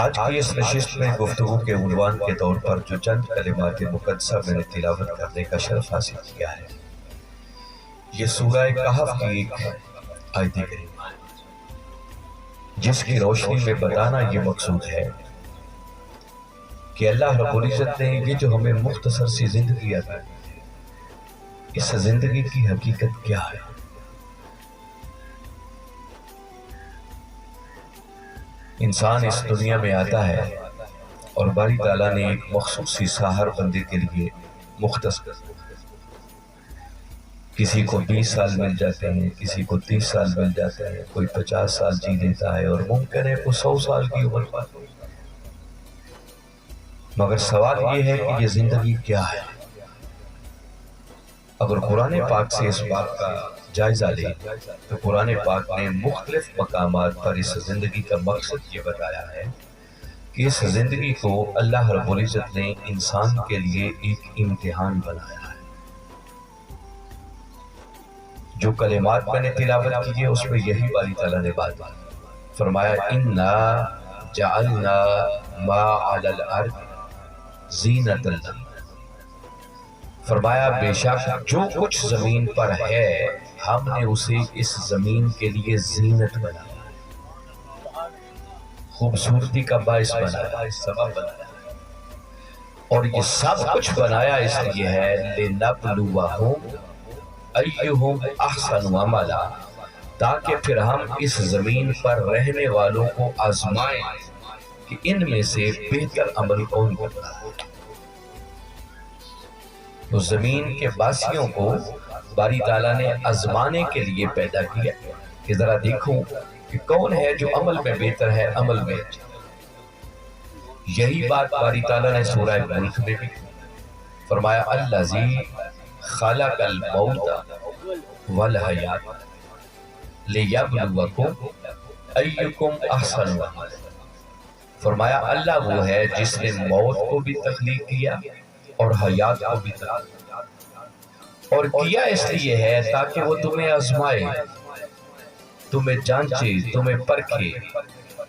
آج کی اس نشست میں گفتگو کے عنوان کے طور پر جو چند کلمات مقدسہ میں نے تلاوت کرنے کا شرف حاصل کیا ہے، یہ سورہ کہف کی ایک آیت کریمہ ہے، جس کی روشنی میں بتانا یہ مقصود ہے کہ اللہ رب العزت نے یہ جو ہمیں مختصر سی زندگی عطا کی ہے، اس زندگی کی حقیقت کیا ہے۔ انسان اس دنیا میں آتا ہے اور باری تعالیٰ نے ایک مخصوص سی ہر بندے کے لیے مختص کر دیا۔ کسی کو 20 سال مل جاتے ہیں، کسی کو 30 سال مل جاتے ہیں، کوئی 50 سال جی لیتا ہے اور ممکن ہے کوئی 100 سال کی عمر پاتے۔ مگر سوال یہ ہے کہ یہ زندگی کیا ہے؟ اگر قرآن پاک سے اس بات کا جائزہ لیں تو قرآن پاک نے مختلف مقامات پر اس زندگی کا مقصد یہ بتایا ہے کہ اس زندگی کو اللہ رب العزت نے انسان کے لیے ایک امتحان بنایا ہے۔ جو کلمات میں نے تلاوت کی ہے اس میں یہی باری تعالیٰ نے بات فرمایا، اِنَّا جَعَلْنَا مَا عَلَى الْأَرْضِ زِینَةً لَهَا، فرمایا بے شک جو کچھ زمین پر ہے ہم نے اسے اس زمین کے لیے زینت بنایا، خوبصورتی کا باعث بنایا، سبب بنایا، اور یہ سب کچھ بنایا اس لیے ہے لِنَبْلُوَهُمْ أَيُّهُمْ أَحْسَنُ عَمَلًا، تاکہ پھر ہم اس زمین پر رہنے والوں کو آزمائیں کہ ان میں سے بہتر عمل کون کرتا ہے۔ تو زمین کے باسیوں کو باری تعالیٰ نے آزمانے کے لیے پیدا کیا کہ ذرا دیکھوں کہ کون ہے جو عمل میں بہتر ہے، عمل میں اچھا۔ یہی بات باری تعالیٰ نے سورہ ملک میں بھی فرمایا، الذی خلق الموت والحیات لیبلوکم ایکم احسن عملا، فرمایا اللہ وہ ہے جس نے موت کو بھی تخلیق کیا اور حیات کو بھی تخلیق کیا، اور کیا اس لیے ہے تاکہ وہ تمہیں آزمائے، تمہیں جانچے، تمہیں پرکھے،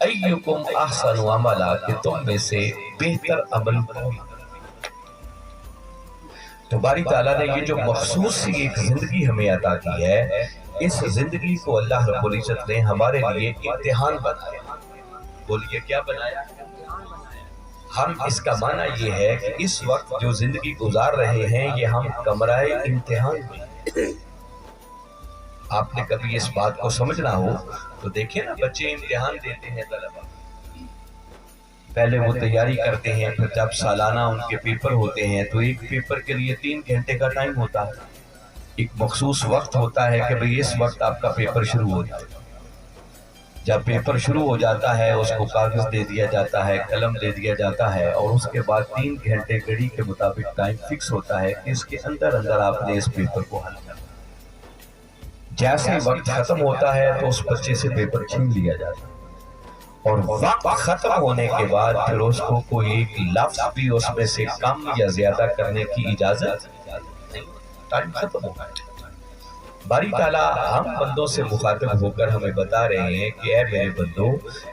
ایکم احسن عملا، کہ تم میں سے بہتر عمل کون۔ تو باری تعالیٰ نے یہ جو مخصوص سی ایک زندگی ہمیں عطا کی ہے، اس زندگی کو اللہ رب العزت نے ہمارے لیے امتحان بنایا۔ بولیے کیا بنایا؟ ہم اس کا معنی یہ ہے کہ اس وقت جو زندگی گزار رہے ہیں یہ ہم کمرہ امتحان میں۔ آپ نے کبھی اس بات کو سمجھنا ہو تو دیکھیں نا، بچے امتحان دیتے ہیں، طلبہ پہلے وہ تیاری کرتے ہیں، پھر جب سالانہ ان کے پیپر ہوتے ہیں تو ایک پیپر کے لیے 3 گھنٹے کا ٹائم ہوتا ہے، ایک مخصوص وقت ہوتا ہے کہ بھئی اس وقت آپ کا پیپر شروع ہوتا ہے۔ جب پیپر شروع ہو جاتا ہے اس کو کاغذ دے دیا جاتا ہے، قلم دے دیا جاتا ہے، اور اس کے بعد 3 گھنٹے گھڑی کے مطابق ٹائم فکس ہوتا ہے کہ اس کے اندر آپ نے اس پیپر کو حل کرنا۔ جیسے وقت ختم ہوتا ہے تو اس بچے سے پیپر چھین لیا جاتا ہے، اور وقت ختم ہونے کے بعد پھر اس کو کوئی ایک لفظ بھی اس میں سے کم یا زیادہ کرنے کی اجازت نہیں، ٹائم ختم ہو گیا۔ باری تعالیٰ ہم بندوں سے مخاطب ہو کر ہمیں بتا رہے ہیں کہ اے میرے بندو،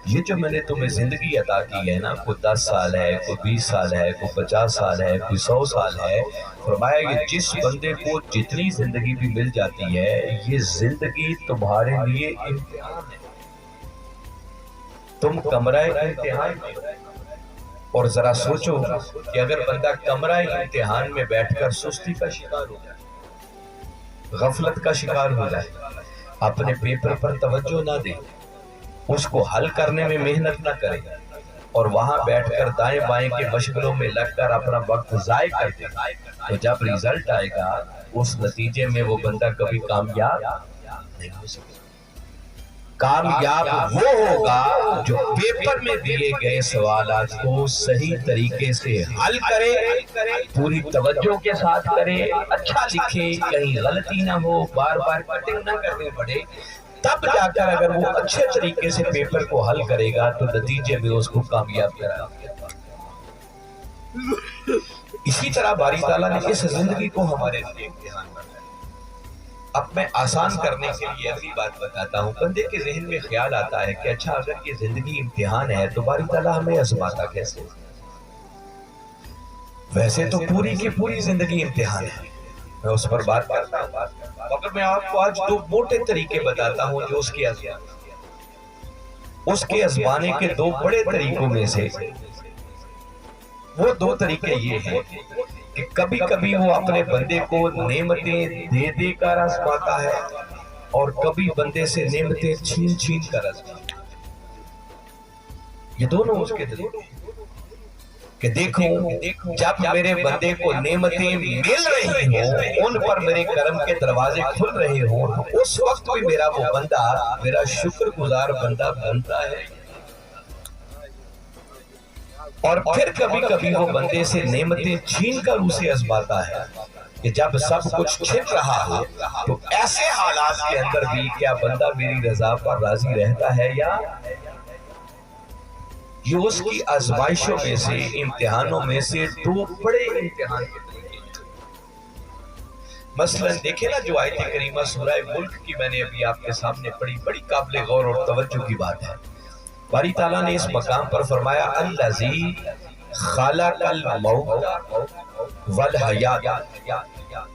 یہ جو میں نے تمہیں زندگی عطا کی ہے نا، کوئی 10 سال ہے، کوئی 20 سال ہے، کوئی 50 سال ہے، کوئی 100 سال ہے، فرمایا یہ جس بندے کو جتنی زندگی بھی مل جاتی ہے یہ زندگی تمہارے لیے امتحان ہے، تم کمرہ امتحان میں۔ اور ذرا سوچو کہ اگر بندہ کمرہ امتحان میں بیٹھ کر سستی کا شکار ہو جائے، غفلت کا شکار ہو جائے، اپنے پیپر پر توجہ نہ دے، اس کو حل کرنے میں محنت نہ کرے، اور وہاں بیٹھ کر دائیں بائیں کے مشغلوں میں لگ کر اپنا وقت ضائع کر دے، تو جب ریزلٹ آئے گا اس نتیجے میں وہ بندہ کبھی کامیاب نہیں ہو سکتا۔ کامیاب وہ ہوگا جو پیپر میں دیے گئے سوالات کو صحیح طریقے سے حل کرے، پوری توجہ کے ساتھ کرے، اچھا لکھے، کہیں غلطی نہ ہو، بار بار کٹنگ نہ کرنے پڑے، تب جا کر اگر وہ اچھے طریقے سے پیپر کو حل کرے گا تو نتیجے میں اس کو کامیاب کرا۔ اسی طرح باری تعالیٰ نے اس زندگی کو ہمارے لیے امتحان بنایا۔ اب میں آسان کرنے کے لیے اگلی بات بتاتا ہوں. بندے کے ذہن میں خیال آتا ہے کہ اچھا اگر یہ زندگی امتحان ہے تو باری تعالیٰ ہمیں آزماتا کیسے؟ ویسے تو پوری کی پوری زندگی امتحان ہے، میں اس پر بات کرتا ہوں، مگر میں آپ کو آج دو موٹے طریقے بتاتا ہوں جو اس کے آزمانے کے دو بڑے طریقوں میں سے. وہ دو طریقے یہ ہیں کہ کبھی کبھی وہ اپنے بندے کو نعمتیں دے دے کر آزماتا ہے اور کبھی بندے سے نعمتیں چھین چھین کر آزماتا ہے. یہ دونوں اس کے طریقے کہ دیکھو جب میرے بندے کو نعمتیں مل رہی ہوں، ان پر میرے کرم کے دروازے کھل رہے ہوں، اس وقت بھی میرا وہ بندہ میرا شکر گزار بندہ بنتا ہے. اور پھر کبھی کبھی وہ بندے سے نعمتیں چھین کر اسے آزماتا ہے کہ جب سب کچھ چھن رہا ہو تو ایسے حالات کے اندر بھی کیا بندہ میری رضا پر راضی رہتا ہے یا یہ اس کی آزمائشوں میں سے امتحانوں میں سے دو بڑے امتحان کے طریقے. مثلا دیکھیں نا جو آیت کریمہ سورہ ملک کی میں نے ابھی آپ کے سامنے پڑھی، بڑی قابل غور اور توجہ کی بات ہے. باری تعالیٰ نے اس مقام پر فرمایا الذی خلق الموت والحیات،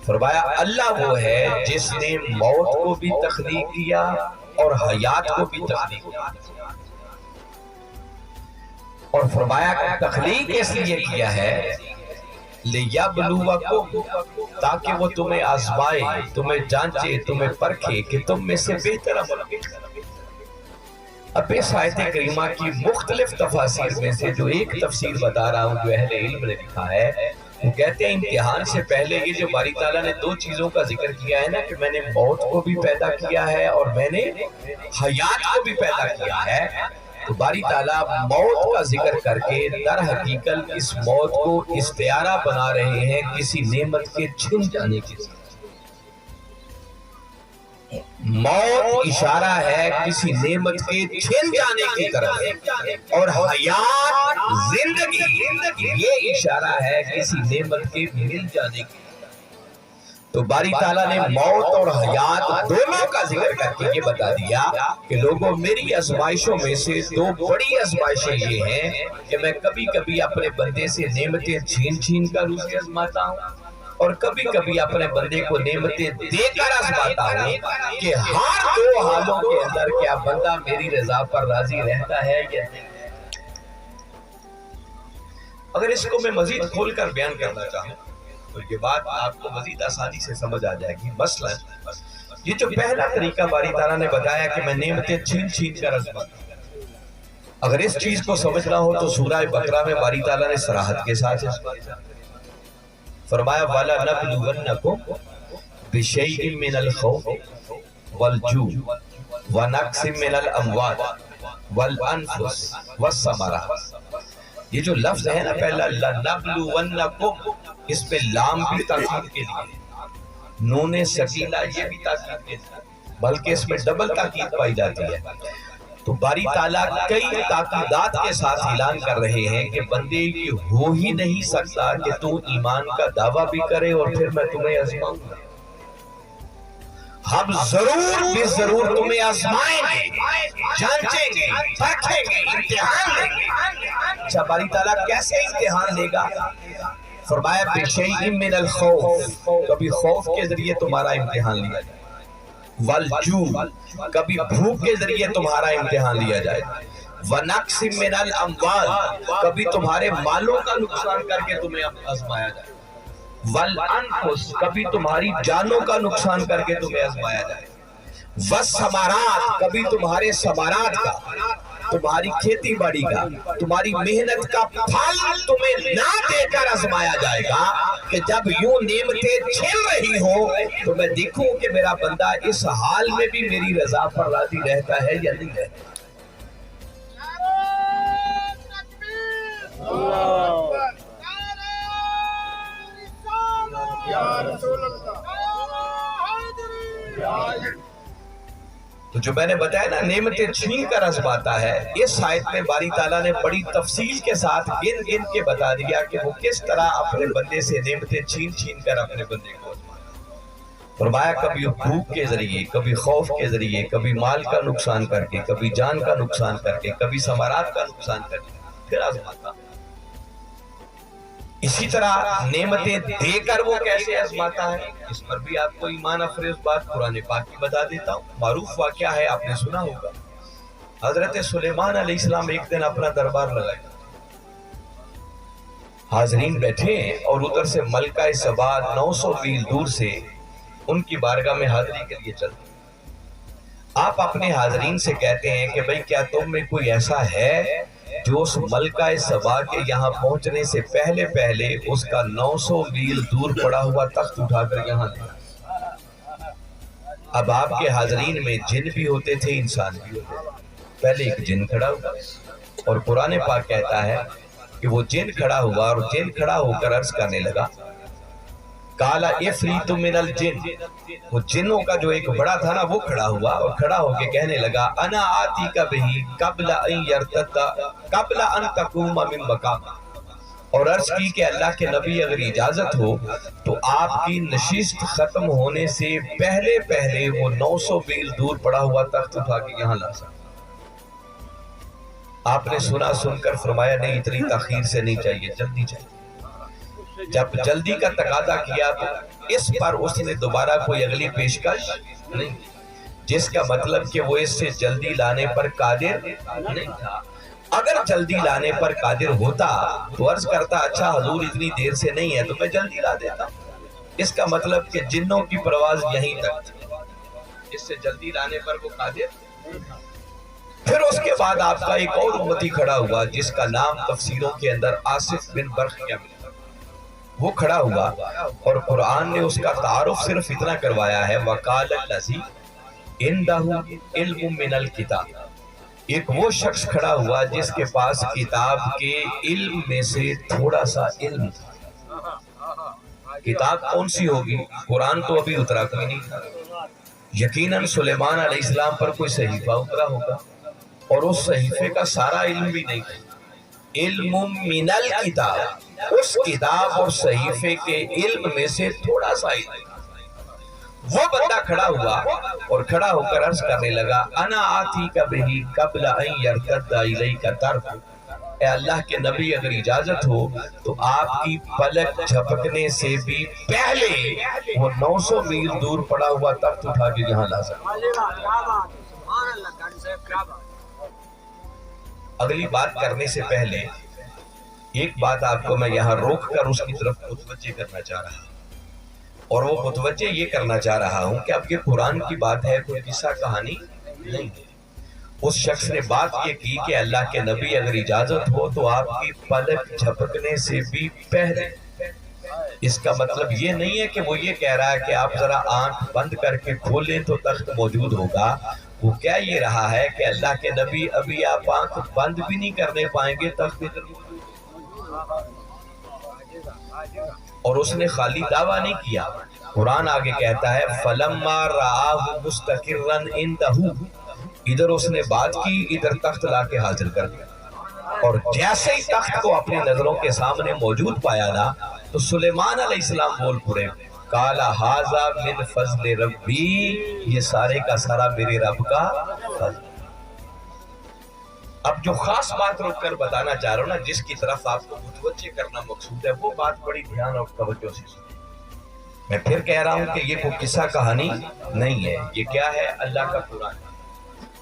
فرمایا اللہ وہ ہے جس نے موت کو بھی تخلیق کیا اور حیات کو بھی تخلیق کیا. اور فرمایا تخلیق اس لیے کیا ہے لِيَبْلُوَكُمْ، تاکہ وہ تمہیں آزمائے، تمہیں جانچے، تمہیں پرکھے کہ تم میں سے بہتر عمل کرو. اب اس آیت کریمہ کی مختلف تفاسیر میں سے جو ایک تفسیر بتا رہا ہوں جو اہل علم نے لکھا ہے، وہ کہتے ہیں امتحان سے پہلے یہ جو باری تعالیٰ نے دو چیزوں کا ذکر کیا ہے نا کہ میں نے موت کو بھی پیدا کیا ہے اور میں نے حیات کو بھی پیدا کیا ہے، تو باری تعالیٰ موت کا ذکر کر کے در حقیقت اس موت کو استعارہ بنا رہے ہیں کسی نعمت کے چھن جانے کے ساتھ. موت اشارہ ہے کسی نعمت کے چھن جانے کی طرف اور حیات زندگی یہ اشارہ ہے کسی نعمت کے مل جانے کی. تو باری تعالیٰ نے موت اور حیات دونوں کا ذکر کر کے یہ بتا دیا کہ لوگوں میری آزمائشوں میں سے دو بڑی آزمائشیں یہ ہیں کہ میں کبھی کبھی اپنے بندے سے نعمتیں چھین چھین کر اسے آزماتا ہوں اور کبھی کبھی اپنے بندے کو نعمتیں دے کر آزماتا ہوں کہ ہر دو حالوں کے اندر کیا بندہ میری رضا پر راضی رہتا ہے یا نہیں. اگر اس کو میں مزید کھول کر بیان کرنا چاہوں تو یہ بات آپ کو مزید آسانی سے سمجھ آ جائے گی. مثلا یہ جو پہلا طریقہ باری تعالیٰ نے بتایا کہ میں نعمتیں چھین چھین کر آزماتا ہوں، اگر اس چیز کو سمجھنا ہو تو سورہ بقرہ میں باری تعالیٰ نے صراحت کے ساتھ فرمایا وَلَنَبْلُوَنَّكُمْ بِشَيْءٍ مِّنَ الْخَوْفِ وَالْجُوعِ وَنَقْصٍ مِّنَ الْأَمْوَالِ وَالْأَنفُسِ وَالثَّمَرَاتِ. یہ جو لفظ ہے نا پہلا لَنَبْلُوَنَّكُمْ، اس پہ لام بھی تاکید کے لیے، نون سکینہ یہ بھی تاکید کے لیے، بلکہ اس میں ڈبل تاکید پائی جاتی ہے. تو باری تعالیٰ کئی تاکیدات کے ساتھ اعلان کر رہے ہیں کہ بندے یہ ہو ہی نہیں سکتا کہ تو ایمان کا دعویٰ بھی کرے اور پھر میں تمہیں آزماؤں گا. ہم ضرور بھی ضرور تمہیں آزمائیں گے، جانچیں گے، پرکھیں گے، امتحان لیں گے. اچھا باری تعالیٰ کیسے امتحان لے گا؟ فرمایا بِشَيْءٍ مِّنَ الْخَوْفِ، کبھی خوف کے ذریعے تمہارا امتحان لیا جائے، والجوع، کبھی بھوک کے ذریعے تمہارا امتحان لیا جائے، وَنَقْصٍ مِّنَ الْأَمْوَالِ، کبھی تمہارے مالوں کا نقصان کر کے تمہیں آزمایا جائے، وَالْأَنفُسِ، کبھی تمہاری جانوں کا نقصان کر کے تمہیں آزمایا جائے، وَالثَّمَرَاتِ، کبھی تمہارے ثمرات کا، تمہاری کھیتی باڑی کا، تمہاری محنت کا پھل تمہیں نہ دے کر آزمایا جائے گا کہ جب یوں نعمتیں چھن رہی ہوں تو میں دیکھوں کہ میرا بندہ اس حال میں بھی میری رضا پر راضی رہتا ہے یا نہیں رہتا. تو جو میں نے بتایا نا نعمتیں چھین کر آزماتا ہے، اس آیت میں باری تعالیٰ نے بڑی تفصیل کے ساتھ گن گن کے بتا دیا کہ وہ کس طرح اپنے بندے سے نعمتیں چھین چھین کر اپنے بندے کو آزماتا ہے. فرمایا کبھی بھوک کے ذریعے، کبھی خوف کے ذریعے، کبھی مال کا نقصان کر کے، کبھی جان کا نقصان کر کے، کبھی ثمرات کا نقصان کر کے پھر آزماتا۔ اسی طرح نعمتیں دے کر وہ کیسے آزماتا ہے، اس پر بھی آپ کو ایمان افروز بات قرآن پاک کی بتا دیتا ہوں۔ معروف واقعہ ہے، آپ نے سنا ہوگا۔ حضرت سلیمان علیہ السلام ایک دن اپنا دربار لگائے، حاضرین بیٹھے ہیں اور ادھر سے ملکہ سبا 900 میل دور سے ان کی بارگاہ میں حاضری کے لیے چلتے ہیں۔ آپ اپنے حاضرین سے کہتے ہیں کہ بھئی کیا تم میں کوئی ایسا ہے جو اس ملکہ سبا کے یہاں پہنچنے سے پہلے پہلے اس کا 900 میل دور پڑا ہوا تخت اٹھا کر یہاں لے؟ اب آپ کے حاضرین میں جن بھی ہوتے تھے، انسان بھی ہوتے تھے۔ پہلے ایک جن کھڑا ہوا اور قرآن پاک کہتا ہے کہ وہ جن کھڑا ہوا اور جن کھڑا ہو کر عرض کرنے لگا، کالا افریت من الجن، وہ جنوں کا جو ایک بڑا تھا نا وہ کھڑا ہوا اور کھڑا ہو کے کہنے لگا، انا آتی کا بہی قبل ان یرتد قبل ان تقوم من مقام، اور عرض کی کہ اللہ کے نبی اگر اجازت ہو تو آپ کی نشست ختم ہونے سے پہلے پہلے وہ 900 میل دور پڑا ہوا تخت اٹھا کے یہاں لا سکتا۔ آپ نے سنا، سن کر فرمایا نہیں، اتنی تاخیر سے نہیں چاہیے، جلدی چاہیے۔ جب جلدی کا تقاضا کیا تو اس پر اس نے دوبارہ کوئی اگلی پیشکش نہیں، جس کا مطلب کہ وہ اس سے جلدی لانے پر قادر نہیں تھا۔ اگر جلدی لانے پر قادر ہوتا تو عرض کرتا، اچھا حضور اتنی دیر سے نہیں ہے تو میں جلدی لا دیتا ہوں۔ اس کا مطلب کہ جنوں کی پرواز یہیں تک تھی، اس سے جلدی لانے پر وہ قادر نہیں تھا۔ پھر اس کے بعد آپ کا ایک اور امتی کھڑا ہوا جس کا نام تفسیروں کے اندر آصف بن برخیہ ملتا، وہ کھڑا ہوا اور قرآن نے اس کا تعارف صرف اتنا کروایا ہے، وَقَالَ الَّذِي عِندَهُ عِلْمٌ مِّنَ الْكِتَابِ، ایک وہ شخص کھڑا ہوا جس کے پاس کتاب کے علم میں سے تھوڑا سا علم تھا۔ کتاب کون سی ہوگی؟ قرآن تو ابھی اترا کوئی نہیں تھا، یقیناً سلیمان علیہ السلام پر کوئی صحیفہ اترا ہوگا اور اس صحیفے کا سارا علم بھی نہیں تھا۔ علم من الکتاب، اس کتاب اور صحیفے کے علم میں سے تھوڑا سا علم تھا۔ وہ بندہ کھڑا ہوا اور کھڑا ہو کر عرض کرنے لگا، انا آتی کا بہی قبل ان یرتد الیک طرف، اے اللہ کے نبی اگر اجازت ہو تو آپ کی پلک جھپکنے سے بھی پہلے وہ 900 میل دور پڑا ہوا تخت اٹھا کے یہاں لا سکتا۔ اگلی بات کرنے سے پہلے ایک بات آپ کو میں یہاں روک کر اس کی طرف متوجہ کرنا چاہ رہا ہوں، اور وہ متوجہ یہ کرنا چاہ رہا ہوں کہ اب یہ قرآن کی بات ہے، کوئی قصہ کہانی نہیں ہے۔ اس شخص نے بات یہ کی کہ اللہ کے نبی اگر اجازت ہو تو آپ کی پلک جھپکنے سے بھی پہلے۔ اس کا مطلب یہ نہیں ہے کہ وہ یہ کہہ رہا ہے کہ آپ ذرا آنکھ بند کر کے کھولیں تو تخت موجود ہوگا۔ وہ کیا یہ رہا ہے کہ اللہ کے نبی ابھی آپ آنکھ بند بھی نہیں کرنے پائیں گے، تخت ادھر اور اس نے خالی دعویٰ نہیں کیا۔ قرآن آگے کہتا ہے فَلَمَّا رَآهُ مُسْتَقِرًّا عِندَهُ، ادھر اس نے بات کی، ادھر تخت لا کے حاضر کر دیا، اور جیسے ہی تخت کو اپنی نظروں کے سامنے موجود پایا نا تو سلیمان علیہ السلام بول پڑے، قَالَ هَذَا مِنْ فَضْلِ رَبِّي، یہ سارے کا سارا میرے رب کا فضل۔ اب جو خاص بات رک کر بتانا چاہ رہا ہوں نا، جس کی طرف آپ کو متوجہ کرنا مقصود ہے، وہ بات بڑی دھیان اور توجہ سے سنیں۔ میں پھر کہہ رہا ہوں کہ یہ کوئی قصہ کہانی نہیں ہے، یہ کیا ہے؟ اللہ کا قرآن ہے،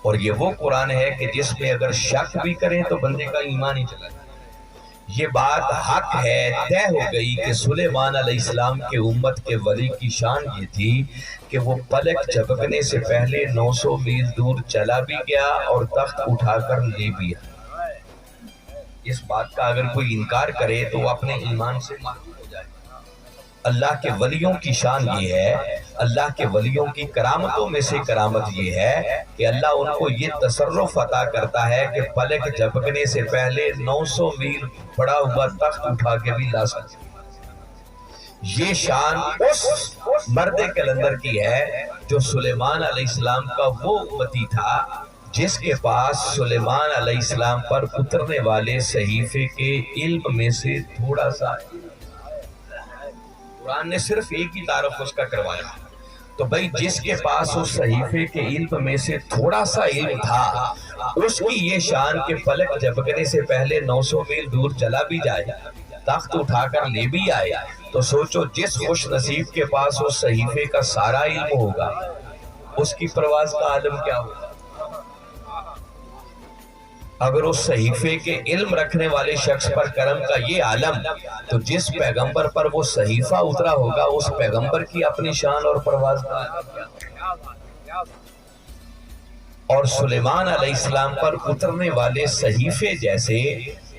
اور یہ وہ قرآن ہے کہ جس میں اگر شک بھی کریں تو بندے کا ایمان ہی چلا جائے۔ یہ بات حق ہے، طے ہو گئی کہ سلیمان علیہ السلام کے امت کے ولی کی شان یہ تھی کہ وہ پلک جھپکنے سے پہلے 900 میل دور چلا بھی گیا اور تخت اٹھا کر لے بھی آیا۔ اس بات کا اگر کوئی انکار کرے تو وہ اپنے ایمان سے محروم ہو جائے۔ اللہ کے ولیوں کی شان یہ ہے، اللہ کے ولیوں کی کرامتوں میں سے کرامت یہ ہے کہ اللہ ان کو یہ تصرف عطا کرتا ہے کہ پلک جھپکنے سے پہلے 900 میل پڑا ہوا تخت اٹھا کے بھی لا سکتے۔ یہ شان اس مرد کلندر کی ہے جو سلیمان علیہ السلام کا وہ امتی تھا جس کے پاس سلیمان علیہ السلام پر اترنے والے صحیفے کے علم میں سے تھوڑا سا۔ قرآن نے صرف ایک ہی تعارف اس کا کروایا، تو بھئی جس کے پاس اس صحیفے کے علم میں سے تھوڑا سا علم تھا، اس کی یہ شان کہ فلک جھپکنے سے پہلے 900 میل دور چلا بھی جائے، تخت اٹھا کر لے بھی آئے، تو سوچو جس خوش نصیب کے پاس اس صحیفے کا سارا علم ہوگا، اس کی پرواز کا عالم کیا ہوگا؟ اگر اس صحیفے کے علم رکھنے والے شخص پر کرم کا یہ عالم، تو جس پیغمبر پر وہ صحیفہ اترا ہوگا اس پیغمبر کی اپنی شان اور پرواز کا عالم کیا ہوگا؟ اور سلیمان علیہ السلام پر اترنے والے صحیفے جیسے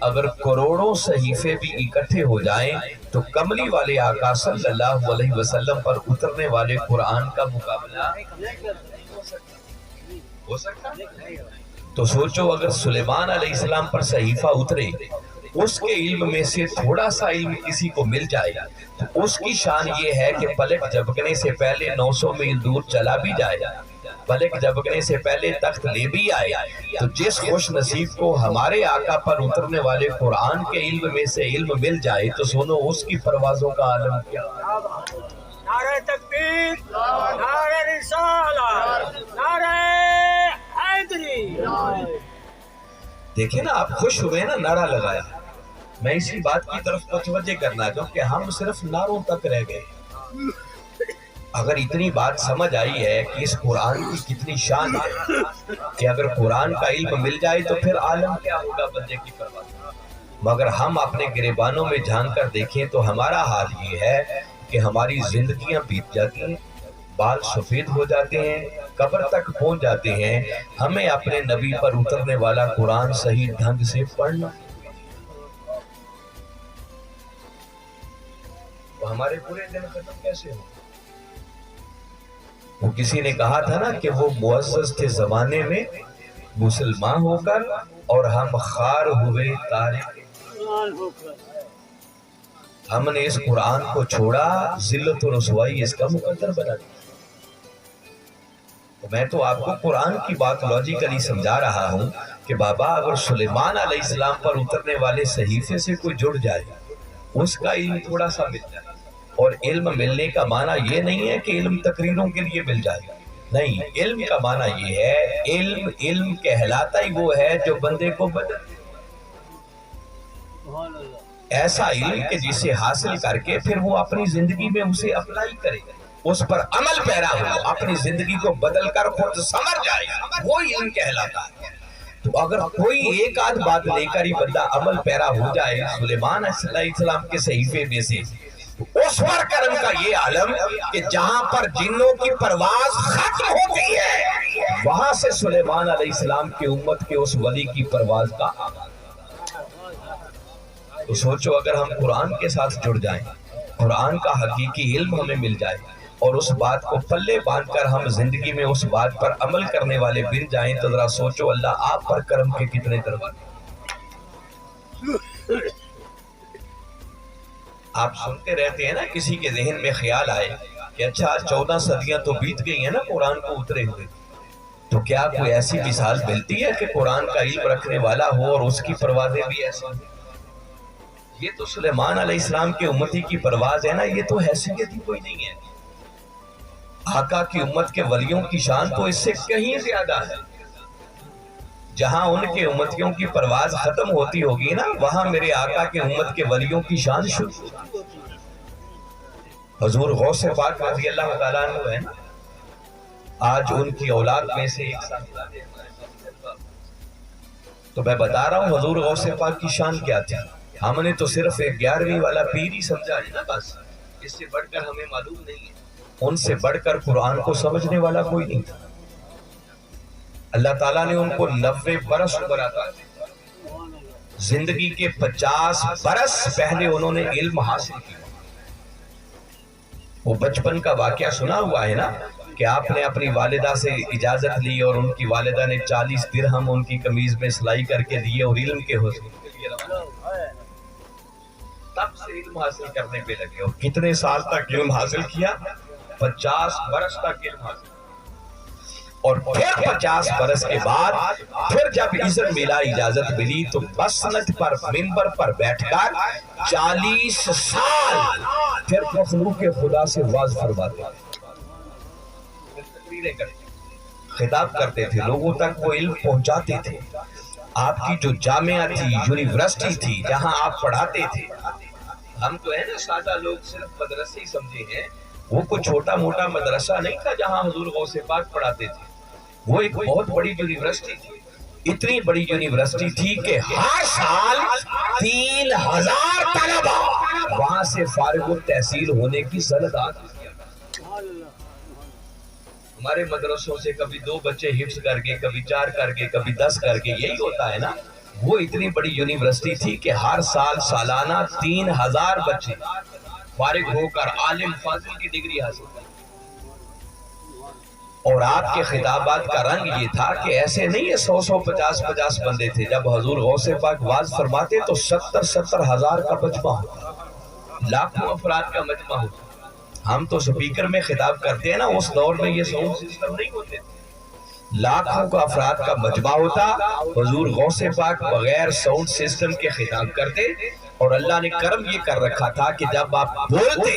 اگر کروڑوں صحیفے بھی اکٹھے ہو جائیں تو کملی والے آقا صلی اللہ علیہ وسلم پر اترنے والے قرآن کا مقابلہ ہو سکتا ہے؟ تو سوچو اگر سلیمان علیہ السلام پر صحیفہ اترے، اس کے علم میں سے تھوڑا سا علم کسی کو مل جائے، تو اس کی شان یہ ہے کہ پلک جھپکنے سے پہلے 900 میل دور چلا بھی جائے، پلک جھپکنے سے پہلے تخت لے بھی آئے۔ تو جس خوش نصیب کو ہمارے آقا پر اترنے والے قرآن کے علم میں سے علم مل جائے تو سنو اس کی پروازوں کا عالم کیا؟ نعرہ تکبیر، نعرہ رسالہ، نعرہ حیدری۔ دیکھیں نا، آپ خوش ہوئے نا، نعرہ لگایا۔ میں اسی بات کی طرف متوجہ کرنا چاہوں کہ ہم صرف نعروں تک رہ گئے۔ اگر اتنی بات سمجھ آئی ہے کہ اس قرآن کی کتنی شان ہے کہ اگر قرآن کا علم مل جائے تو پھر عالم کیا ہوگا بندے کی پرواز۔ مگر ہم اپنے گریبانوں میں جھانک کر دیکھیں تو ہمارا حال یہ ہے کہ ہماری زندگیاں بیت جاتی ہیں، بال سفید ہو جاتے ہیں، قبر تک پہنچ جاتے ہیں، ہمیں اپنے نبی پر اترنے والا قرآن صحیح ڈھنگ سے پڑھنا، تو ہمارے پورے دن ختم کیسے ہو؟ وہ کسی نے کہا تھا نا کہ وہ معزز تھے زمانے میں مسلمان ہو کر اور ہم خار ہوئے تارک، ہم نے اس قرآن کو چھوڑا، ذلت و رسوائی اس کا مقدر بنا دیا۔ میں تو آپ کو قرآن کی بات لاجیکلی سمجھا رہا ہوں کہ بابا اگر سلیمان علیہ السلام پر اترنے والے صحیفے سے کوئی جڑ جائے، اس کا علم تھوڑا سا مل جائے، اور علم ملنے کا معنی یہ نہیں ہے کہ علم تقریروں کے لیے مل جائے، نہیں، علم کا معنی یہ ہے علم کہلاتا ہی وہ ہے جو بندے کو بدل، ایسا علم کہ جسے حاصل کر کے پھر وہ اپنی زندگی میں اسے اپلائی کرے، اس پر عمل پیرا ہو، اپنی زندگی کو بدل کر خود سمر جائے، وہ علم کہلاتا ہے۔ تو اگر کوئی ایک آدھ بات لے کر ہی بندہ عمل پیرا ہو جائے سلیمان علیہ السلام کے صحیفے میں سے، اس پر کرم کا یہ عالم کہ جہاں پر جنوں کی پرواز ختم ہوتی ہے وہاں سے سلیمان علیہ السلام کی امت کے اس ولی کی پرواز کا آغاز۔ تو سوچو اگر ہم قرآن کے ساتھ جڑ جائیں، قرآن کا حقیقی علم ہمیں مل جائے اور اس بات کو پلے باندھ کر ہم زندگی میں اس بات پر عمل کرنے والے بن جائیں، تو ذرا سوچو اللہ آپ پر کرم کے کتنے دروازے۔ آپ سنتے رہتے ہیں نا، کسی کے ذہن میں خیال آئے کہ اچھا 14 صدیاں تو بیت گئی ہیں نا قرآن کو اترے ہوئے، تو کیا کوئی ایسی مثال ملتی ہے کہ قرآن کا علم رکھنے والا ہو اور اس کی پروازیں بھی ایسی ہیں؟ یہ تو سلیمان علیہ السلام کے امتی کی پرواز ہے نا، یہ تو حیثیت ہی کوئی نہیں ہے۔ آقا کی امت کے ولیوں کی شان تو اس سے کہیں زیادہ ہے۔ جہاں ان کے امتیوں کی پرواز ختم ہوتی ہوگی نا، وہاں میرے آقا کے امت کے ولیوں کی شان شروع ہوگی۔ حضور غوث پاک رضی اللہ تعالیٰ عنہ ہے نا، آج ان کی اولاد میں سے ایک ساتھ، تو میں بتا رہا ہوں حضور غوث پاک کی شان کیا تھی۔ ہم نے تو صرف ایک 11ویں والا پیر ہی سمجھا ہے نا، بس اس سے بڑھ کر ہمیں معلوم نہیں ہے۔ ان سے بڑھ کر قرآن کو سمجھنے والا کوئی نہیں تھا۔ اللہ تعالیٰ نے ان کو 90 برس عمر عطا کی، زندگی کے 50 برس پہلے انہوں نے علم حاصل کیا۔ وہ بچپن کا واقعہ سنا ہوا ہے نا کہ آپ نے اپنی والدہ سے اجازت لی اور ان کی والدہ نے 40 درہم ان کی قمیض میں سلائی کر کے دیے اور علم کے حصول کے لیے روانہ ہوئے۔ تب سے علم حاصل کرنے پہ لگے، اور کتنے سال تک علم حاصل کیا؟ 50 برس تک علم حاصل، اور پھر 50 برس کے بعد پھر جب اذن ملا، اجازت ملی، تو مسند پر منبر پر بیٹھ کر 40 سال پھر مخلوق خدا سے واز فرماتے ہیں۔ تقریریں کرتے خطاب کرتے تھے لوگوں تک وہ علم پہنچاتے تھے آپ کی جو جامعہ تھی یونیورسٹی تھی جہاں آپ پڑھاتے تھے ہم تو ہے نا سادہ لوگ صرف مدرسے ہی سمجھے ہیں وہ کوئی چھوٹا موٹا مدرسہ نہیں تھا جہاں حضور غوث پاک پڑھاتے تھے وہ ایک بہت بڑی یونیورسٹی تھی اتنی بڑی یونیورسٹی تھی کہ ہر سال 3000 طلبہ وہاں سے فارغ التحصیل ہونے کی سند آتی تھی ہمارے مدرسوں سے کبھی 2 بچے حفظ کر کے کبھی 4 کر کے کبھی 10 کر کے یہی ہوتا ہے نا وہ اتنی بڑی یونیورسٹی تھی کہ ہر سال سالانہ 3000 بچے فارغ ہو کر عالم فاضل کی ڈگری حاصل کرتے اور آپ کے خطابات کا رنگ یہ تھا کہ ایسے نہیں ہے 100 50 بندے تھے جب حضور غوث پاک واز فرماتے تو 70 ہزار کا مجمع ہوتا لاکھوں افراد کا مجمع ہوتا ہم تو سپیکر میں خطاب کرتے ہیں نا اس دور میں یہ ساؤنڈ سسٹم نہیں ہوتے لاکھوں کا افراد کا مجمع ہوتا حضور غوث پاک بغیر ساؤنڈ سسٹم کے خطاب کرتے اور اللہ نے کرم یہ کر رکھا تھا کہ جب آپ بولتے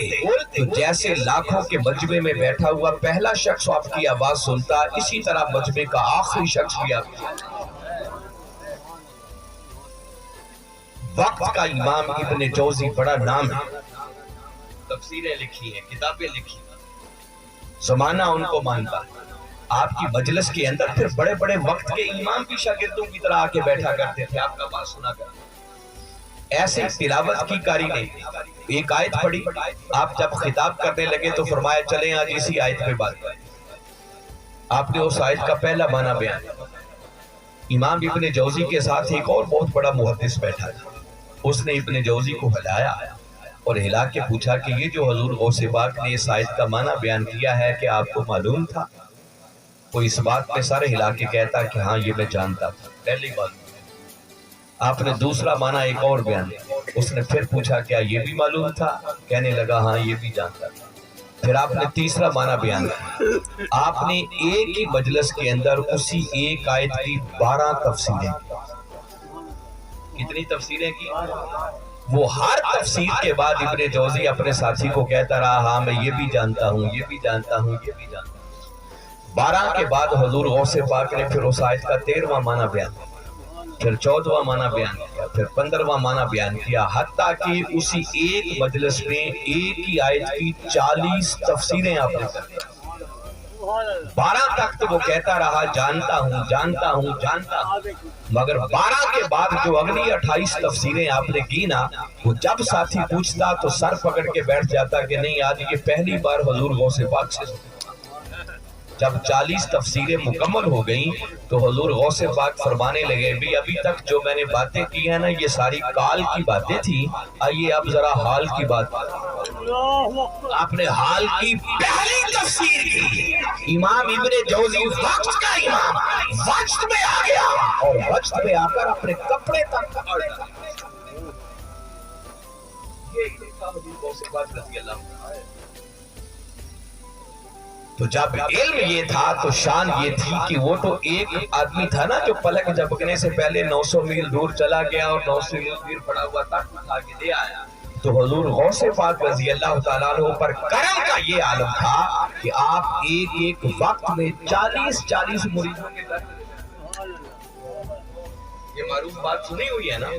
تو جیسے لاکھوں کے مجمع میں بیٹھا ہوا پہلا شخص آپ کی آواز سنتا اسی طرح مجمع کا آخری شخص بھی آپ کی وقت کا امام ابن جوزی بڑا نام ہے تفسیریں لکھی ہیں کتابیں لکھی زمانہ ان کو مانتا آپ کی مجلس کے اندر پھر بڑے بڑے وقت کے امام بھی شاگردوں کی طرح آکے بیٹھا کرتے تھے آپ کا بات سنا کرتے ایسے تلاوت کی کاری نے ایک آیت پڑھی آپ جب خطاب کرنے لگے تو فرمایا چلیں آج اسی آیت پہ بات کریں آپ نے اس آیت کا پہلا معنی بیان امام ابن جوزی کے ساتھ ایک اور بہت بڑا محدث بیٹھا تھا اس نے ابن جوزی کو ہلایا اور ہلا کے پوچھا کہ یہ جو حضور غوث پاک نے اس آیت کا معنی بیان کیا ہے کہ آپ کو معلوم تھا وہ اس بات پہ سر ہلا کے کہتا کہ ہاں یہ میں جانتا تھا پہلی بات آپ نے دوسرا معنی ایک اور بیان اس نے پھر پوچھا کیا یہ بھی معلوم تھا کہنے لگا ہاں یہ بھی جانتا تھا پھر آپ نے تیسرا معنی بیان کیا آپ نے ایک ہی مجلس کے اندر اسی ایک آیت کی 12 تفسیریں کتنی تفسیریں کی وہ ہر تفسیر کے بعد ابن جوزی اپنے ساتھی کو کہتا رہا ہاں میں یہ بھی جانتا ہوں یہ بھی جانتا ہوں یہ بھی جانتا ہوں 12 کے بعد حضور غوث پاک نے پھر اس آیت کا 13واں معنی بیان کیا پھر 14واں معنی بیان کیا پھر 15واں معنی بیان کیا حتیٰ کہ اسی ایک مجلس میں ایک ہی آیت کی 40 تفسیریں آپ نے کر 12 تک تو وہ کہتا رہا جانتا ہوں جانتا ہوں جانتا ہوں مگر 12 کے بعد جو اگلی 28 تفسیریں آپ نے کی نا وہ جب ساتھی پوچھتا تو سر پکڑ کے بیٹھ جاتا کہ نہیں آج یہ پہلی بار حضور غوث پاک سے جب 40 تفسیریں مکمل ہو گئیں تو حضور غوث پاک فرمانے لگے بھی ابھی تک جو میں نے باتیں کی ہیں نا یہ ساری کال کی باتیں تھی آئیے اب ذرا حال کی بات آپ نے حال کی پہلی تفسیر کی امام ابن جوزی وقت کا امام وقت میں آ گیا اور وقت میں آ کر اپنے کپڑے تک پکڑ لیا یہ حضور غوث پاک رضی اللہ عنہ تو جب علم یہ تھا تو شان یہ تھی کہ وہ تو ایک آدمی تھا نا جو پلک جھپکنے سے پہلے 900 میل دور چلا گیا اور 900 میل دور پڑا ہوا تک اٹھا کے دے آیا تو حضور غوث پاک رضی اللہ تعالیٰ عنہ پر کرم کا یہ عالم تھا کہ آپ ایک ایک وقت میں 40 مریدوں کے درد یہ معروف بات سنی ہوئی ہے نا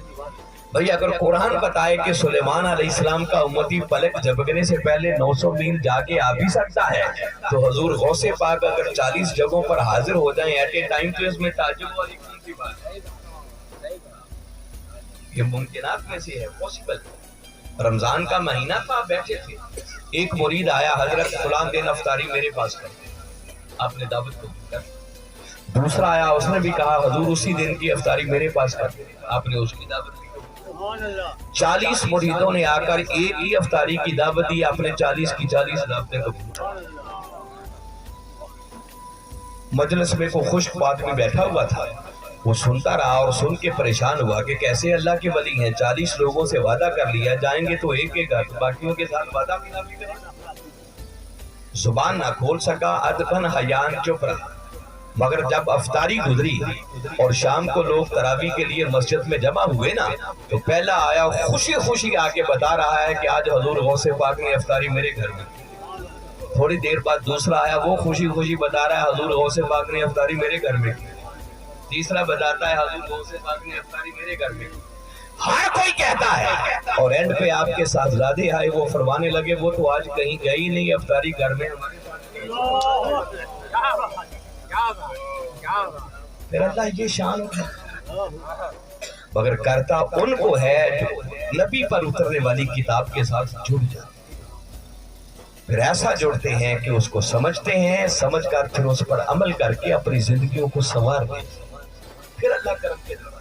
بھئی اگر قرآن بتائے کہ سلیمان علیہ السلام کا امتی پلک جھپکنے سے پہلے 900 میل جا کے آ بھی سکتا ہے تو حضور غوث پاک اگر 40 جگہوں پر حاضر ہو جائیں ایٹ اے ٹائم تو اس میں تعجب والی کون سی بات ہے یہ ممکنات میں سے ہے پوسیبل رمضان کا مہینہ تھا بیٹھے تھے ایک مرید آیا حضرت فلان دن افطاری میرے پاس کر آپ نے دعوت کو کر دوسرا آیا اس نے بھی کہا حضور اسی دن کی افطاری میرے پاس کر آپ نے اس کی دعوت 40 مریدوں نے آ کر ایک ہی افطاری کی دعوت دی آپ نے 40 کی 40 دعوتیں قبول مجلس میں کوئی خشک آدمی بیٹھا ہوا تھا وہ سنتا رہا اور سن کے پریشان ہوا کہ کیسے اللہ کے ولی ہیں 40 لوگوں سے وعدہ کر لیا جائیں گے تو ایک ایک گھر باقیوں کے ساتھ وعدہ بھی نہ کریں زبان نہ کھول سکا ادبن حیان چپ رہا مگر جب افطاری گزری اور شام کو لوگ تراویح کے لیے مسجد میں جمع ہوئے نا تو پہلا آیا خوشی خوشی آ کے بتا رہا ہے کہ آج حضور غوث پاک نے افطاری میرے گھر میں تھوڑی دیر بعد دوسرا آیا، وہ خوشی خوشی بتا رہا ہے حضور غوث پاک نے افطاری میرے گھر میں کی۔ تیسرا بتاتا ہے حضور غوث پاک نے افطاری میرے گھر میں کی۔ ہر کوئی کہتا ہے، اور اینڈ پہ آپ کے ساتھ زیادہ آئے، وہ فرمانے لگے وہ تو آج کہیں گئی نہیں افطاری گھر میں ہمارے ساتھ۔ پھر اللہ یہ شان ہے، مگر کرتا ان کو ہے جو نبی پر اترنے والی کتاب کے ساتھ جڑ جاتے، پھر ایسا جڑتے ہیں کہ اس کو سمجھتے ہیں، سمجھ کر پھر اس پر عمل کر کے اپنی زندگیوں کو سنوارتے ہیں، پھر اللہ کرم کے دروازے۔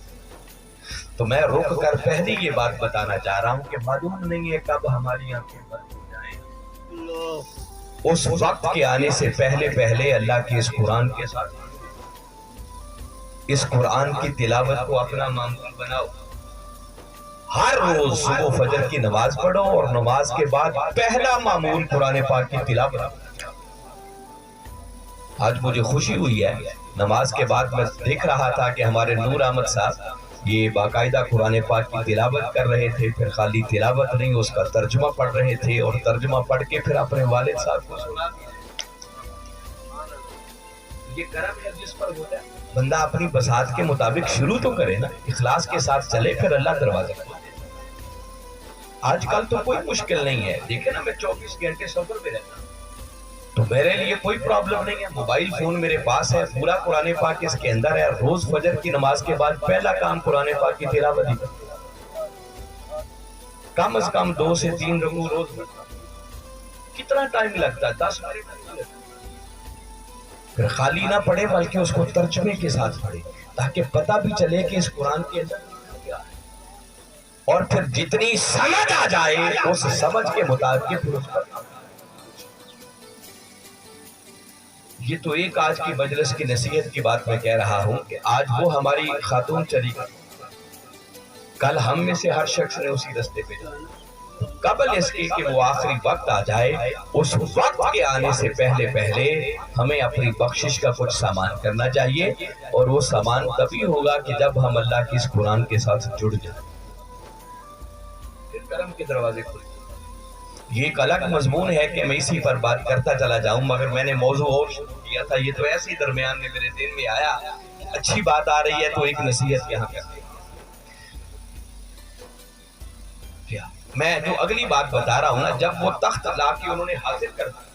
تو میں رک کر پہلی یہ بات بتانا چاہ رہا ہوں کہ معلوم نہیں ہے کب ہماری آنکھیں بند ہو جائیں۔ اس وقت کے آنے سے پہلے پہلے اللہ کی اس قرآن کے ساتھ، اس قرآن کی تلاوت کو اپنا معمول بناؤ۔ ہر روز صبح فجر کی نماز پڑھو اور نماز کے بعد پہلا معمول قرآن پاک کی تلاوت۔ آج مجھے خوشی ہوئی ہے، نماز کے بعد میں دیکھ رہا تھا کہ ہمارے نور احمد صاحب یہ باقاعدہ قرآن پاک کی تلاوت کر رہے تھے، پھر خالی تلاوت نہیں اس کا ترجمہ پڑھ رہے تھے، اور ترجمہ پڑھ کے پھر اپنے والد صاحب کو سنا دیا۔ یہ کرم ہے جس پر ہوتا ہے، بندہ اپنی بساط کے مطابق شروع تو کرے نا، اخلاص کے ساتھ چلے، پھر اللہ دروازے کھولے۔ آج کل تو کوئی مشکل نہیں ہے، دیکھیں نا میں 24 گھنٹے سفر پہ رہتا ہوں، تو میرے لیے کوئی پرابلم نہیں ہے، موبائل فون میرے پاس ہے، پورا قرآن پاک اس کے اندر ہے، روز فجر کی نماز کے بعد پہلا کام قرآن پاک کی تلاوت ہی کرتا ہوں، کم از کم 2 سے 3 رکوع روز پڑھتا ہوں۔ کتنا ٹائم لگتا ہے؟ 10 منٹ لگتا ہے۔ پھر خالی نہ پڑھے بلکہ اس کو ترجمے کے ساتھ پڑھے، تاکہ پتہ بھی چلے کہ اس قرآن کے اندر کیا ہے، اور پھر جتنی سمجھ آ جائے اس سمجھ کے مطابق پھر اس پر۔ یہ تو ایک آج کی مجلس کی نصیحت کی بات میں کہہ رہا ہوں کہ آج وہ ہماری خاتون چلی گئی، کل ہم میں سے ہر شخص نے اسی رستے پہ جانا۔ قبل اس کے کہ وہ آخری وقت آ جائے، اس وقت کے آنے سے پہلے پہلے ہمیں اپنی بخشش کا کچھ سامان کرنا چاہیے، اور وہ سامان تبھی ہوگا کہ جب ہم اللہ کی اس قرآن کے ساتھ جڑ جائیں، پھر کرم کے دروازے کھلیں۔ یہ ایک الگ مضمون ہے کہ میں اسی پر بات کرتا چلا جاؤں، مگر میں نے موضوع اور شروع کیا تھا، یہ تو ایسے ہی درمیان میں میرے دل میں آیا، اچھی بات آ رہی ہے تو ایک نصیحت یہاں کرتے ہیں۔ میں جو اگلی بات بتا رہا ہوں نا، جب وہ تخت لا کے انہوں نے حاضر کر دیا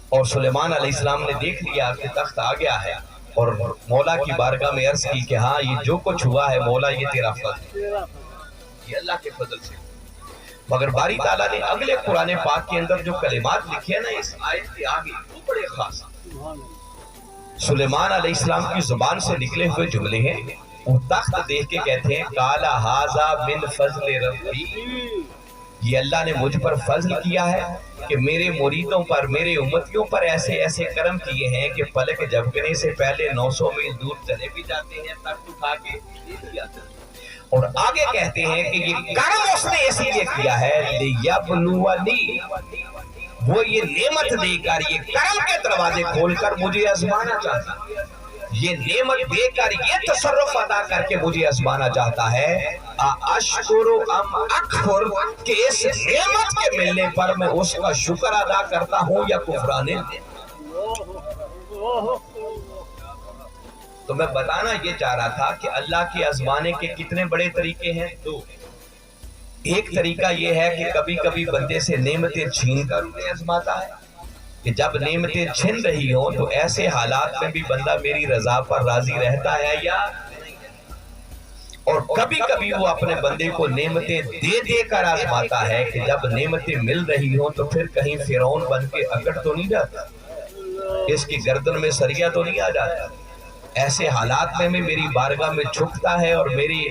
اور سلیمان علیہ السلام نے دیکھ لیا کہ تخت آ گیا ہے، اور مولا کی بارگاہ میں عرض کی کہ ہاں یہ جو کچھ ہوا ہے مولا یہ تیرا فضل ہے، یہ اللہ کے فضل سے۔ مگر باری تعالیٰ نے اگلے قرآن پاک کے اندر جو کلمات لکھے ہیں نا اس آیت کے آگے، وہ بڑے خاص سلیمان علیہ السلام کی زبان سے نکلے ہوئے جملے ہیں۔ وہ تخت دیکھ کے کہتے ہیں قال ھذا من فضل ربی، یہ اللہ نے مجھ پر فضل کیا ہے کہ میرے مریدوں پر، میرے امتیوں پر ایسے ایسے کرم کیے ہیں کہ پلک جھپکنے سے پہلے 900 میل دور چلے بھی جاتے ہیں، تخت اٹھا کے لے لیا جاتا ہے۔ اور آگے کہتے ہیں کہ یہ کرم اس نے اس لیے کیا ہے لیبلونی، وہ یہ نعمت دے کر، یہ کرم کے دروازے کھول کر مجھے آزمانا چاہتا ہے، یہ نعمت دے کر، یہ تصرف ادا کر کے مجھے آزمانا چاہتا ہے، اشکر ام اکفر، کہ اس نعمت کے ملنے پر میں اس کا شکر ادا کرتا ہوں یا کفرانے۔ تو میں بتانا یہ چاہ رہا تھا کہ اللہ کے آزمانے کے کتنے بڑے طریقے ہیں، 2۔ ایک طریقہ یہ ہے کہ کبھی کبھی بندے سے نعمتیں چھین کر انہیں آزماتا ہے، کہ جب نعمتیں چھن رہی ہوں تو ایسے حالات میں بھی بندہ میری رضا پر راضی رہتا ہے یا نہیں۔ اور کبھی کبھی وہ اپنے بندے کو نعمتیں دے دے کر آزماتا ہے کہ جب نعمتیں مل رہی ہوں تو پھر کہیں فرعون بن کے اکڑ تو نہیں جاتا، اس کی گردن میں سریا تو نہیں آ جاتا، ایسے حالات میں میری بارگاہ میں جھکتا ہے اور میری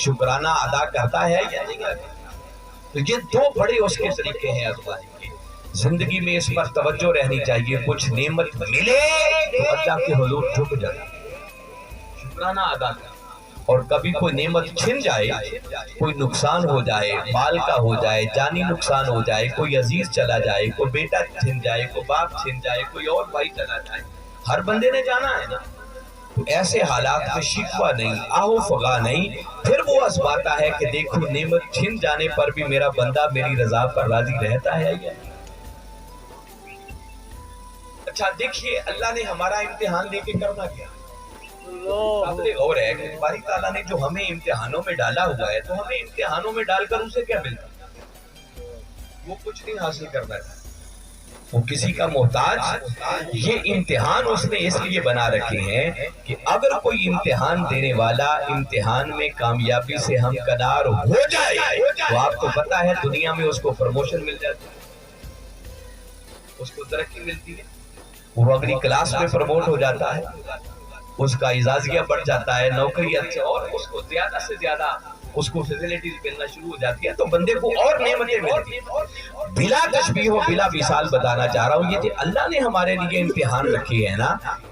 شکرانہ ادا کرتا ہے یا نہیں کرتا۔ تو یہ 2 بڑے اس کے طریقے ہیں آزمانے کے۔ زندگی میں اس پر توجہ رہنی چاہیے، کچھ نعمت ملے تو اللہ کے حضور جھک جائے، شکرانہ ادا کرے، اور کبھی کوئی نعمت چھن جائے، کوئی نقصان ہو جائے، مال کا ہو جائے، جانی نقصان ہو جائے، کوئی عزیز چلا جائے، کوئی بیٹا چھن جائے، کوئی باپ چھن جائے، کوئی اور بھائی چلا جائے، ہر بندے نے جانا ہے نا، تو ایسے حالات میں شکوہ نہیں، آہو فغا نہیں، پھر وہ آزماتا ہے کہ دیکھو نعمت چھن جانے پر بھی میرا بندہ میری رضا پر راضی رہتا ہے یا نہیں۔ اچھا دیکھیے اللہ نے ہمارا امتحان لے کے کرنا کیا؟ قابل غور ہے کہ باری تعالیٰ نے جو ہمیں امتحانوں میں ڈالا ہوا ہے تو ہمیں امتحانوں میں ڈال کر اسے کیا ملتا؟ وہ کچھ نہیں حاصل کرنا ہے، وہ کسی کا محتاج۔ یہ امتحان اس نے اس لیے بنا رکھے ہیں کہ اگر کوئی امتحان دینے والا امتحان میں کامیابی سے ہمکنار ہو جائے تو آپ کو پتا ہے دنیا میں اس کو پروموشن مل جاتی ہے، اس کو ترقی ملتی ہے، وہ اگلی کلاس میں پروموٹ ہو جاتا ہے، اس کا اعزازیہ بڑھ جاتا ہے، نوکری اچھا، اور اس کو زیادہ سے زیادہ اس کو فیسلٹیز ملنا شروع ہو جاتی ہے، تو بندے کو اور نعمتیں ملتی ہیں۔ بلا تشبیہ و بلا مثال بتانا چاہ رہا ہوں، یہ کہ اللہ نے ہمارے لیے امتحان رکھے ہیں نا،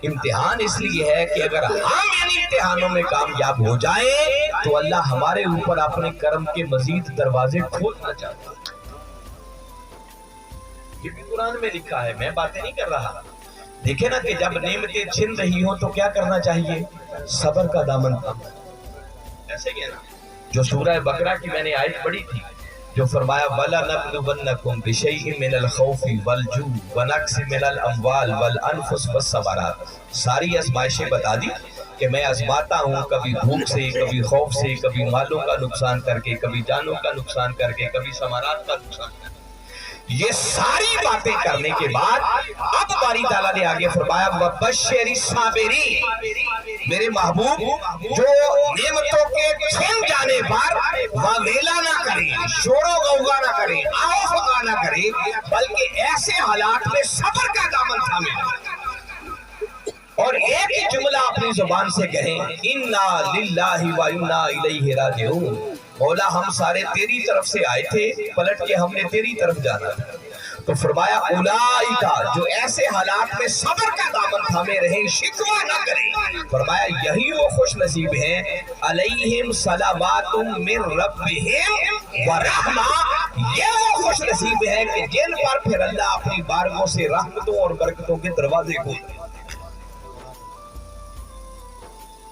امتحان اس لیے ہے کہ اگر ہم ان امتحانوں میں کامیاب ہو جائیں تو اللہ ہمارے اوپر اپنے کرم کے مزید دروازے کھولنا چاہتا ہے۔ یہ بھی قرآن میں لکھا ہے، میں باتیں نہیں کر رہا۔ دیکھیں نا کہ جب نعمتیں چھن رہی ہوں تو کیا کرنا چاہیے؟ صبر کا دامن تھامنا۔ ایسے ہی ہے نا جو سورہ بقرہ کی میں نے آیت پڑھی تھی، جو فرمایا وَلَنَبْلُوَنَّكُمْ بِشَيْءٍ مِّنَ الْخَوْفِ وَالْجُوعِ وَنَقْصٍ مِّنَ الْأَمْوَالِ وَالْأَنفُسِ وَالثَّمَرَاتِ، ساری آزمائشیں بتا دی کہ میں آزماتا ہوں، کبھی بھوک سے، کبھی خوف سے، کبھی مالوں کا نقصان کر کے، کبھی جانوں کا نقصان کر کے، کبھی ثمرات کا نقصان کر کے۔ یہ ساری باتیں کرنے کے بعد اب باری تعالیٰ نے آگے فرمایا وَبَشِّرِ الصَّابِرِينَ، میرے محبوب جو نعمتوں کے چھن جانے پر واویلا نہ کریں، شور و غوغا نہ کریں، آؤ فغا نہ کریں، بلکہ ایسے حالات میں صبر کا دامن تھامیں اور ایک ہی جملہ اپنی زبان سے کہیں اِنَّا لِلَّهِ وَإِنَّا إِلَيْهِ رَاجِعُونَ، مولا ہم سارے تیری طرف سے آئے تھے، پلٹ کے ہم نے تیری طرف جانا تھا۔ تو فرمایا اولئک، جو ایسے حالات میں صبر کا دامن تھامے رہیں، شکوہ نہ کریں، فرمایا یہی وہ خوش نصیب ہیں علیہم صلوات من ربہم ورحمہ، یہ وہ خوش نصیب ہیں کہ جن پر پھر اللہ اپنی بارگاہ سے رحمتوں اور برکتوں کے دروازے کھولتے ہیں۔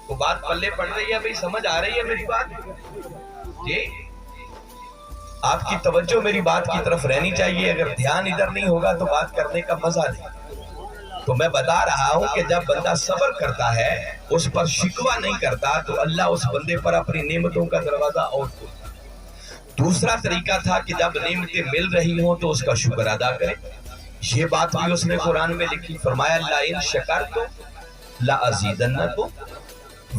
تو بات پلے پڑ رہی ہے بھئی، سمجھ آ رہی ہے میری بات؟ جی آپ کی توجہ میری بات کی طرف رہنی چاہیے، اگر دھیان ادھر نہیں ہوگا تو بات کرنے کا مزہ نہیں۔ تو میں بتا رہا ہوں کہ جب بندہ صبر کرتا ہے، اس پر شکوہ نہیں کرتا، تو اللہ اس بندے پر اپنی نعمتوں کا دروازہ اور کھولتا ہے۔ دوسرا طریقہ تھا کہ جب نعمتیں مل رہی ہوں تو اس کا شکر ادا کرے، یہ بات بھی اس نے قرآن میں لکھی، فرمایا لَئِن شَكَرْتُمْ لَأَزِيدَنَّكُمْ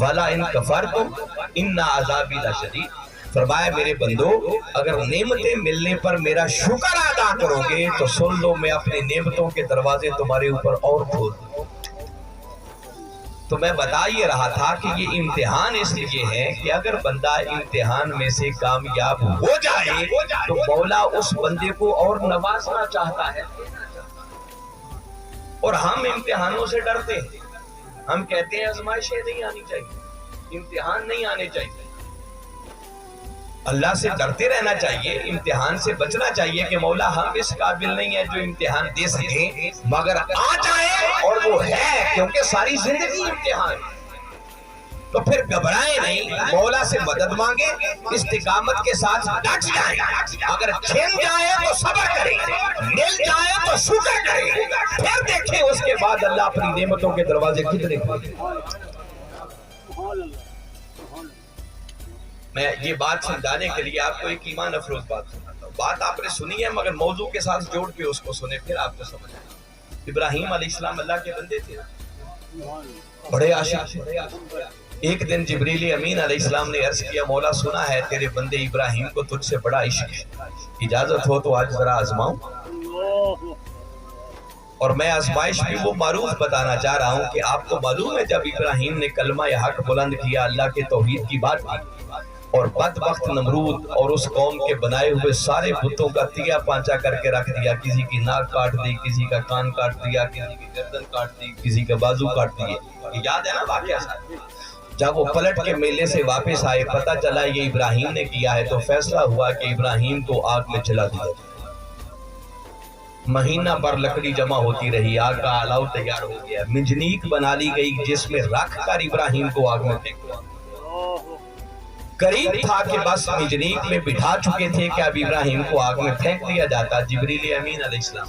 وَلَئِن كَفَرْتُمْ إِنَّ عَذَابِي لَشَدِيدٌ، فرمایا میرے بندو اگر نعمتیں ملنے پر میرا شکر ادا کرو گے تو سن لو میں اپنی نعمتوں کے دروازے تمہارے اوپر اور کھول دوں۔ تو میں بتا یہ رہا تھا کہ یہ امتحان اس لیے ہے کہ اگر بندہ امتحان میں سے کامیاب ہو جائے تو مولا اس بندے کو اور نوازنا چاہتا ہے، اور ہم امتحانوں سے ڈرتے ہیں، ہم کہتے ہیں آزمائشیں نہیں آنی چاہیے، امتحان نہیں آنے چاہیے۔ اللہ سے ڈرتے رہنا چاہیے، امتحان سے بچنا چاہیے کہ مولا ہم اس قابل نہیں ہیں جو امتحان دے سکیں، مگر آ جائے اور وہ ہے، کیونکہ ساری زندگی امتحان ہے۔ تو پھر گھبرائیں نہیں، مولا سے مدد مانگے، استقامت کے ساتھ ڈٹ جائیں، اگر چھن جائے تو صبر کریں، مل جائے تو شکر کریں، پھر دیکھیں اس کے بعد اللہ اپنی نعمتوں کے دروازے کتنے کھولے۔ میں یہ بات سمجھانے کے لیے آپ کو ایک ایمان افروز بات سناتا ہوں، بات آپ نے سنی ہے مگر موضوع کے ساتھ جوڑ کے اس کو سنیں، پھر آپ کو سمجھ آئے۔ ابراہیم علیہ السلام اللہ کے بندے تھے، بڑے عاشق تھے۔ ایک دن جبریل امین علیہ السلام نے عرض کیا مولا سنا ہے تیرے بندے ابراہیم کو تجھ سے بڑا عشق ہے، اجازت ہو تو آج ذرا آزماؤں۔ اور میں آزمائش بھی وہ معروف بتانا چاہ رہا ہوں کہ آپ کو معلوم ہے جب ابراہیم نے کلمہ حق بلند کیا، اللہ کے توحید کی بات کی، اور بدبخت نمرود اور اس قوم کے بنائے ہوئے سارے بتوں کا تیا پانچا کر کے رکھ دیا، کسی کی ناک کاٹ دی، کسی کا کان کاٹ دیا، کسی کی گردن کاٹ دی، کسی کا بازو کاٹ دیے، یہ یاد ہے نا واقعہ ساتھ۔ جب وہ پلٹ کے میلے سے واپس آئے، پتہ چلا یہ ابراہیم نے کیا ہے، تو فیصلہ ہوا کہ ابراہیم کو آگ میں جلا دیا۔ مہینہ بھر لکڑی جمع ہوتی رہی، آگ کا الاؤ تیار ہو گیا، منجنیک بنا لی گئی جس میں رکھ کر ابراہیم کو آگ میں پھینک دیا۔ قریب تھا کہ بس منجنیک میں بٹھا چکے تھے کہ اب ابراہیم کو آگ میں پھینک دیا جاتا۔ جبریل امین علیہ السلام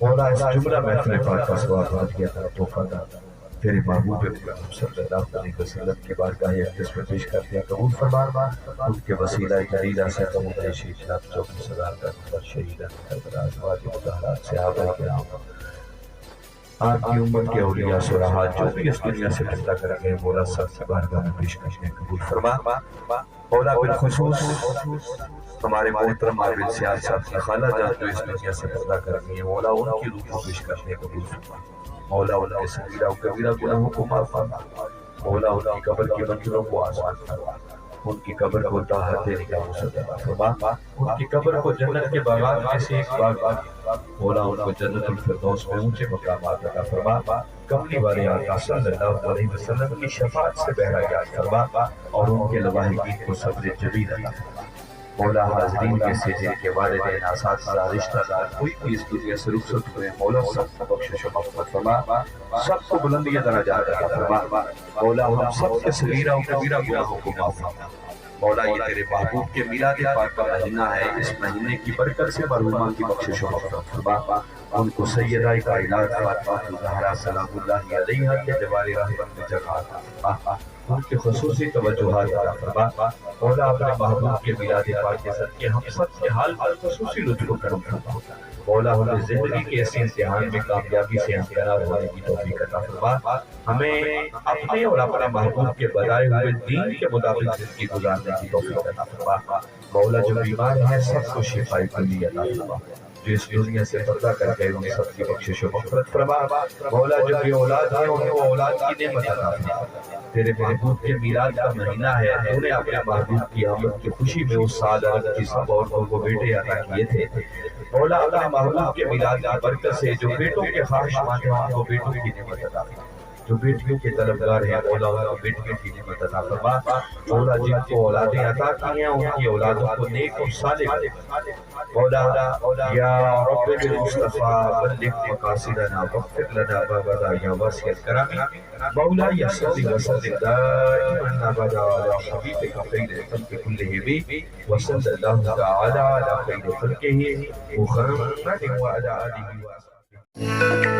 مولا اس جملہ محفل پاک کا ثواب بھاج گیا تھا توفہ دا تیرے محبوب صلی اللہ علیہ وسلم کے بارگاہ اقدس میں پیش کرتے ہیں قبول فرما ان کے وسیلہ جلیلہ سے قبول رشید لفظ جو کی صدارت پر شہیدہ کربلا ازواج مطہرات صحابہ کرام آپ کی امت کے اولیاء صلحات جو بھی اس دنیا سے پردہ کر گئے مولا سب سے بارگاہ میں پیش کرتے ہیں قبول فرما مولا بالخصوص ہمارے محترم عابد سیال صاحب کی خالہ جان جو اس دنیا سے پردہ کر گئی ہیں مولا ان کی روح کو پیش کرتے ہیں قبول فرما مولا ان کے صغیرہ و کبیرہ گناہوں کو معاف فرما مولا ان کی قبر کی منزلوں کو آسان فرما ان کی قبر کو طاعت دینے کا وسعت عطا فرما ان کی قبر کو جنت کے باغات میں سے ایک باغ مولا ان کو جنت الفردوس میں اونچے مقامات عطا فرما کملی والے آقا صلی اللہ علیہ وسلم کی شفاعت سے بہرایات فرما اور ان کے لواحقین کو صبر جمیل عطا فرما مولا حاضرین میں سے جن کے والدین اساتذہ رشتہ دار کوئی بھی اس دنیا سے رخصت ہوئے مولا سب کو بخشش و مغفرت فرما سب کو بلندی درجات عطا فرما مولا ہم سب کے صغیرہ و کبیرہ گناہوں کو معاف فرما مولا یہ تیرے محبوب کے میلاد پاک کا مہینہ ہے اس مہینے کی برکت سے مرحومہ کی بخشش و مغفرت فرما ان کو سیدہ کائنات فاطمہ الزہرا سلام اللہ علیہا کے دیوار رحمت میں جگہ عطا ان کے خصوصی توجہات عطا فرما مولا اپنے محبوب کے میلاد پاک کے صدقے ہم سب کے حال پر خصوصی لطف و کرم فرما مولا ہمیں زندگی کے ایسے امتحان میں کامیابی سے ہمکنار ہونے کی توفیق عطا فرما ہمیں اپنے اور اپنے محبوب کے بتائے ہوئے دین کے مطابق زندگی گزارنے کی توفیق عطا فرما مولا جو بیمار ہیں سب کو شفائی کلی عطا فرما جو اس دنیا سے پردہ کر گئے ان سب کی بخشش و مغفرت فرما مولا جو بھی اولاد ہیں ان کو اولاد کی نعمت عطا فرما تیرے محبوب کے میلاد کا مہینہ ہے تو نے اپنے محبوب کی آمد کی خوشی میں اس سال عرب کی سب عورتوں کو بیٹے عطا کیے تھے مولا اپنے محبوب کے میلاد کی برکت سے جو بیٹوں کے خواہشمند ہیں ان کو بیٹوں کی نعمت عطا فرما جو بیٹیوں کے طلبگار ہیں مولا ان کو بیٹیوں کی نعمت عطا فرما مولا جن کو اولادیں عطا کی ہیں ان کی اولادوں کو نیک اور صالح مولا یا رب بالمصطفیٰ بلغ مقاصدنا واغفر لنا ما بدا یا واسع الکرم مولا یا صلی وسلم دائما ابدا علی حبیبک خیر الخلق کلہم وصلی اللہ تعالی علی خیر خلقہ محمد وعلی آلہ وصحبہ